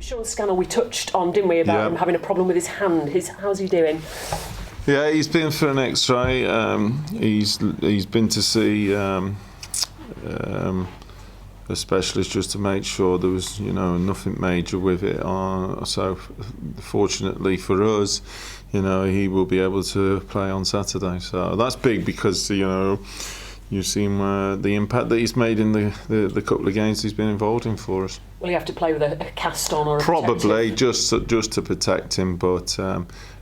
Sean Scannell, we touched on, didn't we, about him having a problem with his hand. How's he doing? Yeah, he's been for an X-ray. He's been to see a specialist just to make sure there was, nothing major with it. So, fortunately for us, he will be able to play on Saturday. So that's big because you've seen the impact that he's made in the couple of games he's been involved in for us. Will he have to play with a cast on or probably just to protect him, but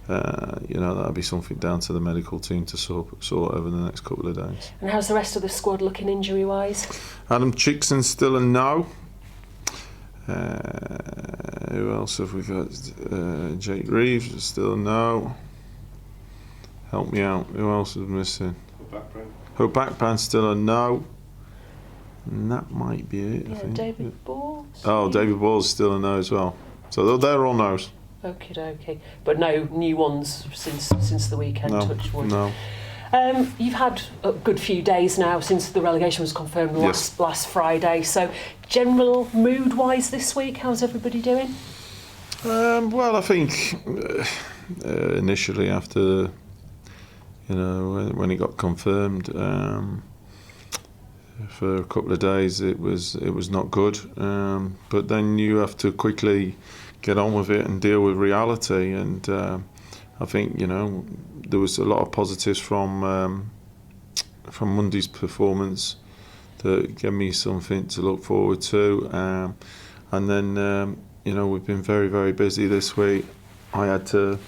that'll be something down to the medical team to sort over the next couple of days. And how's the rest of the squad looking injury wise? Adam Chickson's still a no. Who else have we got? Jake Reeves is still a no. Help me out. Who else is missing? Hope Backpan's still a no. And that might be it. Yeah, I think. David Ball. David Ball's still a no as well. So they're all no's. Okie dokie. But no new ones since the weekend, touch wood. No. You've had a good few days now since the relegation was confirmed last Friday. So, general mood-wise this week, how's everybody doing? Well, I think initially after, when it got confirmed, for a couple of days it was not good. But then you have to quickly get on with it and deal with reality. And I think there was a lot of positives from Monday's performance that gave me something to look forward to. And then we've been very, very busy this week. I had to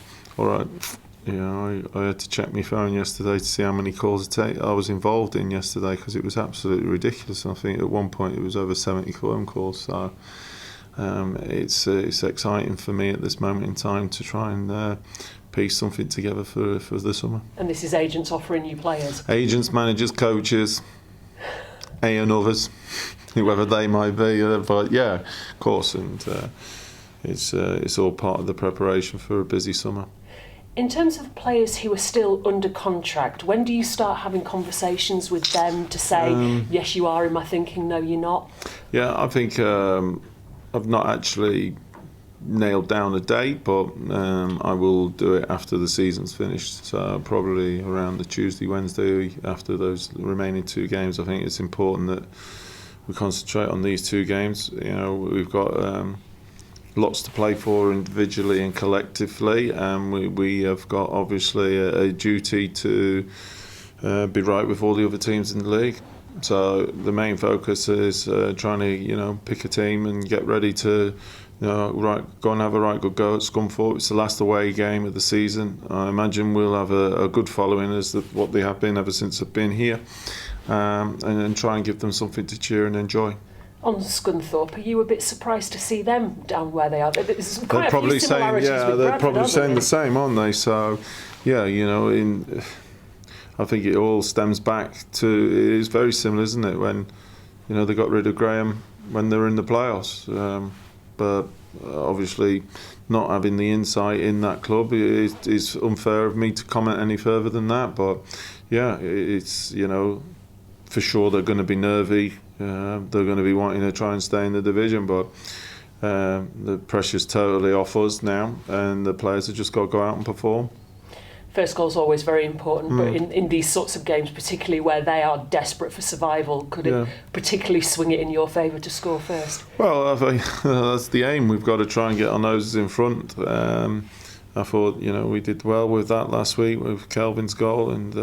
check my phone yesterday to see how many calls I was involved in yesterday, because it was absolutely ridiculous. I think at one point it was over 70 phone calls. So it's exciting for me at this moment in time to try and piece something together for the summer. And this is agents offering you players? Agents, managers, coaches, and others, whoever they might be. But yeah, of course, and it's all part of the preparation for a busy summer. In terms of players who are still under contract, when do you start having conversations with them to say, yes, you are in my thinking, no, you're not? Yeah, I think I've not actually nailed down a date, but I will do it after the season's finished. So probably around the Tuesday, Wednesday after those remaining two games. I think it's important that we concentrate on these two games. We've got lots to play for individually and collectively, and we have got obviously a duty to be right with all the other teams in the league. So the main focus is trying to pick a team and get ready to go and have a right good go at Scunthorpe. It's the last away game of the season. I imagine we'll have a good following as what they have been ever since I've been here, and try and give them something to cheer and enjoy. On Scunthorpe, are you a bit surprised to see them down where they are? There's quite a few similarities with Bradford, they're probably saying they? the same, aren't they? So, yeah, I think it all stems back to, it is very similar, isn't it? When, they got rid of Graham when they were in the playoffs. But obviously, not having the insight in that club is unfair of me to comment any further than that. But yeah, it's for sure they're going to be nervy. They're going to be wanting to try and stay in the division, but the pressure's totally off us now, and the players have just got to go out and perform. First goal's always very important, but in these sorts of games, particularly where they are desperate for survival, could it particularly swing it in your favour to score first? Well, I think that's the aim. We've got to try and get our noses in front. I thought, we did well with that last week with Kelvin's goal, and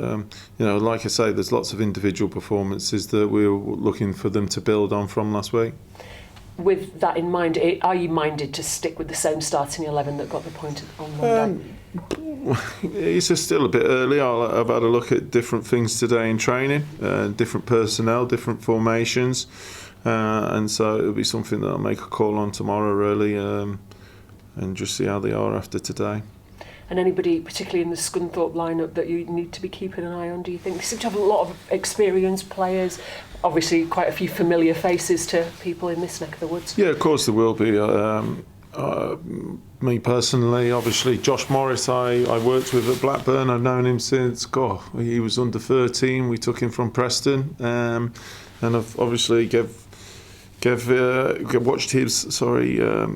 like I say, there's lots of individual performances that we're looking for them to build on from last week. With that in mind, are you minded to stick with the same starting 11 that got the point on Monday? It's still a bit early. I've had a look at different things today in training, different personnel, different formations, and so it'll be something that I'll make a call on tomorrow, really. And just see how they are after today. And anybody, particularly in the Scunthorpe lineup, that you need to be keeping an eye on, do you think? You seem to have a lot of experienced players, obviously quite a few familiar faces to people in this neck of the woods. Yeah, of course there will be. Me personally, obviously, Josh Morris, I worked with at Blackburn. I've known him since, he was under 13. We took him from Preston. And I've obviously watched his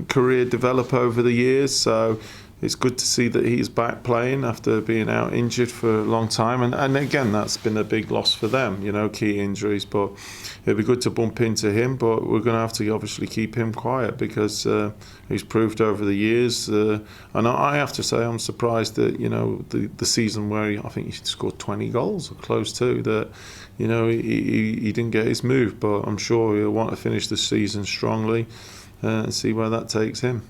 career develop over the years. So it's good to see that he's back playing after being out injured for a long time. And again, that's been a big loss for them, key injuries. But it'd be good to bump into him. But we're going to have to obviously keep him quiet because he's proved over the years. And I have to say, I'm surprised that, the season where I think he scored 20 goals or close to that, he didn't get his move. But I'm sure he'll want to finish the season strongly and see where that takes him.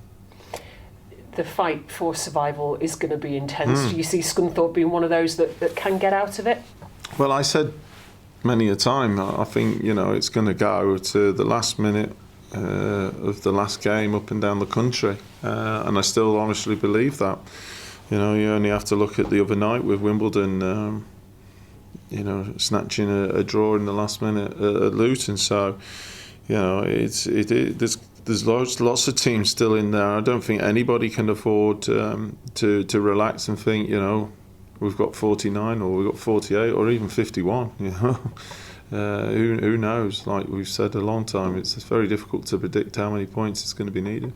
The fight for survival is going to be intense. Do you see Scunthorpe being one of those that can get out of it? Well, I said many a time, I think, it's going to go to the last minute of the last game up and down the country. And I still honestly believe that. You only have to look at the other night with Wimbledon, snatching a draw in the last minute at Luton. So, there's lots of teams still in there. I don't think anybody can afford to relax and think, we've got 49 or we've got 48 or even 51. Who knows? Like we've said a long time, it's very difficult to predict how many points it's going to be needed.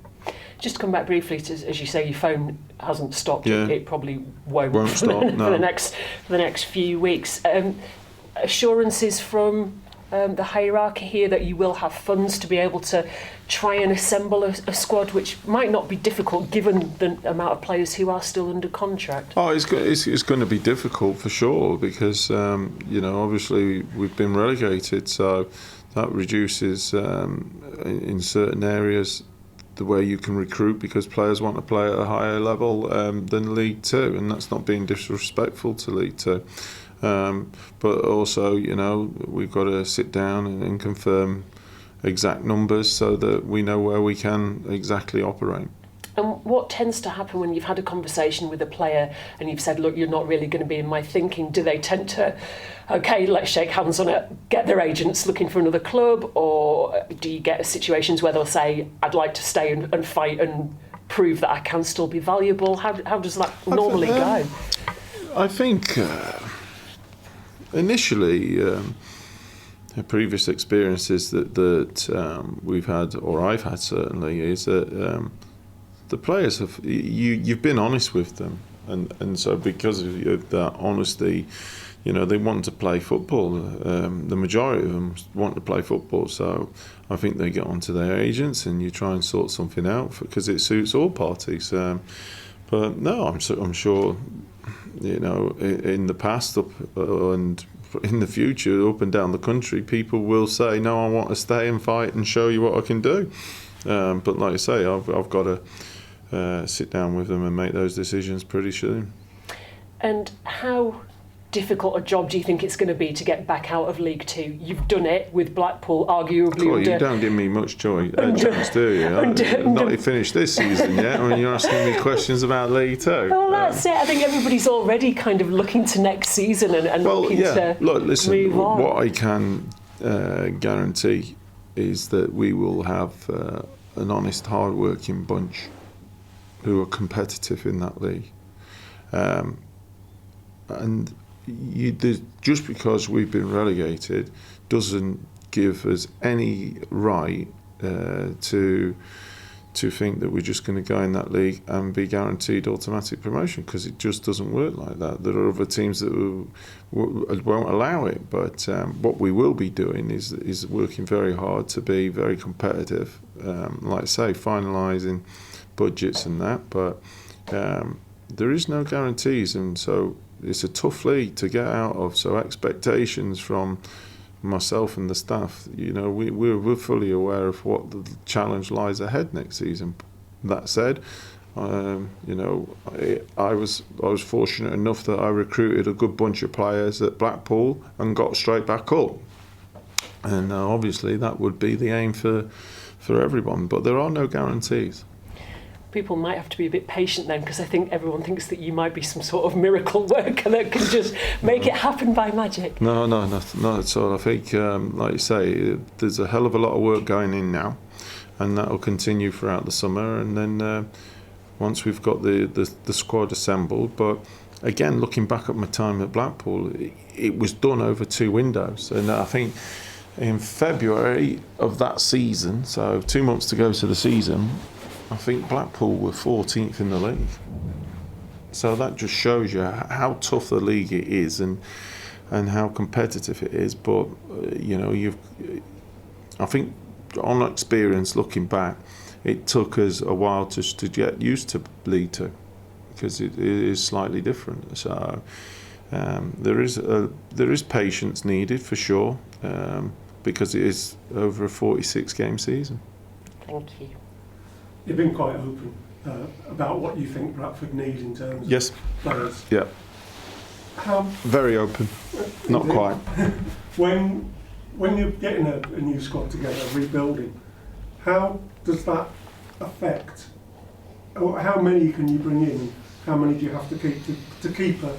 Just to come back briefly to, as you say, your phone hasn't stopped. Yeah. It probably won't stop, for no. the next few weeks. Assurances from the hierarchy here that you will have funds to be able to try and assemble a squad, which might not be difficult given the amount of players who are still under contract. Oh, it's going to be difficult for sure because obviously we've been relegated, so that reduces in certain areas the way you can recruit because players want to play at a higher level than League Two, and that's not being disrespectful to League Two. But also, we've got to sit down and confirm exact numbers so that we know where we can exactly operate. And what tends to happen when you've had a conversation with a player and you've said, look, you're not really going to be in my thinking? Do they tend to, okay, let's shake hands on it, get their agents looking for another club? Or do you get situations where they'll say, I'd like to stay and fight and prove that I can still be valuable? How does that normally go? I think initially, previous experiences that we've had, or I've had certainly, is that the players have you've been honest with them, and so because of that honesty, they want to play football. The majority of them want to play football, so I think they get onto their agents and you try and sort something out because it suits all parties. But no, I'm sure. In the past and in the future, up and down the country, people will say, no, I want to stay and fight and show you what I can do. But like I say, I've got to sit down with them and make those decisions pretty soon. And how difficult a job do you think it's going to be to get back out of League Two? You've done it with Blackpool, arguably. Cool, you don't give me much chance, do you? Not finished this season yet. I mean, you're asking me questions about League Two. Well, that's it. I think everybody's already kind of looking to next season and looking to move on. What I can guarantee is that we will have an honest, hard-working bunch who are competitive in that league, and. Just because we've been relegated doesn't give us any right to think that we're just going to go in that league and be guaranteed automatic promotion, because it just doesn't work like that. There are other teams that won't allow it, but what we will be doing is working very hard to be very competitive, like I say, finalising budgets and that, but there is no guarantees, and so it's a tough league to get out of. So expectations from myself and the staff, we're fully aware of what the challenge lies ahead next season. That said, I was fortunate enough that I recruited a good bunch of players at Blackpool and got straight back up, and obviously that would be the aim for everyone, but there are no guarantees. People might have to be a bit patient then, because I think everyone thinks that you might be some sort of miracle worker that can just make it happen by magic. No, not at all. I think, like you say, there's a hell of a lot of work going in now, and that will continue throughout the summer, and then once we've got the squad assembled. But again, looking back at my time at Blackpool, it was done over 2 windows, and I think in February of that season, so 2 months to go to the season, I think Blackpool were 14th in the league. So that just shows you how tough the league it is and how competitive it is. But I think on experience, looking back, it took us a while to get used to League Two because it is slightly different. So there is patience needed for sure. Because it is over a 46-game season. Thank you. You've been quite open about what you think Bradford need in terms Yes. of players. Yeah. How Very open. Not quite. when you're getting a new squad together, rebuilding, how does that affect? Or how many can you bring in? And how many do you have to keep to keep a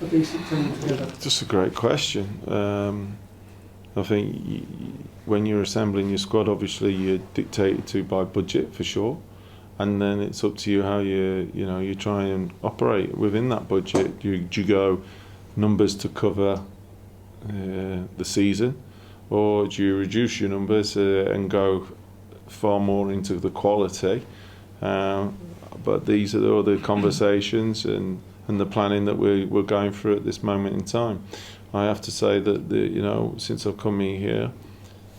decent team together? Just a great question. I think when you're assembling your squad, obviously you're dictated to by budget for sure, and then it's up to you how you try and operate within that budget. Do you go numbers to cover the season, or do you reduce your numbers and go far more into the quality? But these are all the conversations and the planning that we're going through at this moment in time. I have to say that since I've come in here,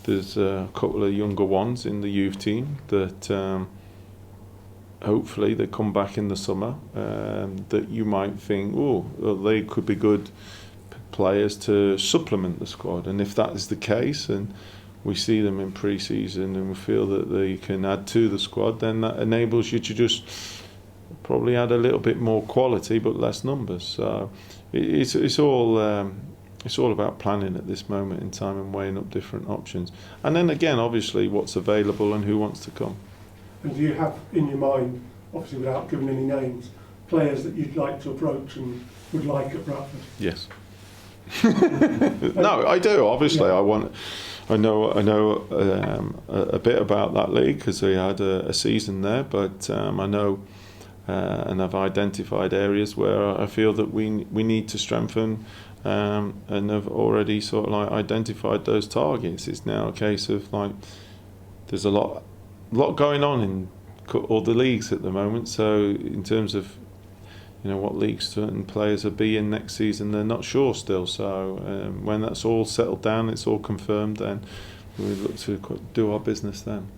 there's a couple of younger ones in the youth team that hopefully they come back in the summer. That you might think, well, they could be good players to supplement the squad, and if that is the case, and we see them in pre-season, and we feel that they can add to the squad, then that enables you to just probably add a little bit more quality but less numbers. So it's all about planning at this moment in time and weighing up different options. And then again, obviously, what's available and who wants to come. And do you have in your mind, obviously without giving any names, players that you'd like to approach and would like at Bradford? Yes. No, I do. Obviously, yeah. I know a bit about that league because we had a season there, but I know and I've identified areas where I feel that we need to strengthen. And have already sort of like identified those targets. It's now a case of like there's a lot going on in all the leagues at the moment. So in terms of what leagues certain players will be in next season, they're not sure still. So when that's all settled down, it's all confirmed, then we look to do our business then.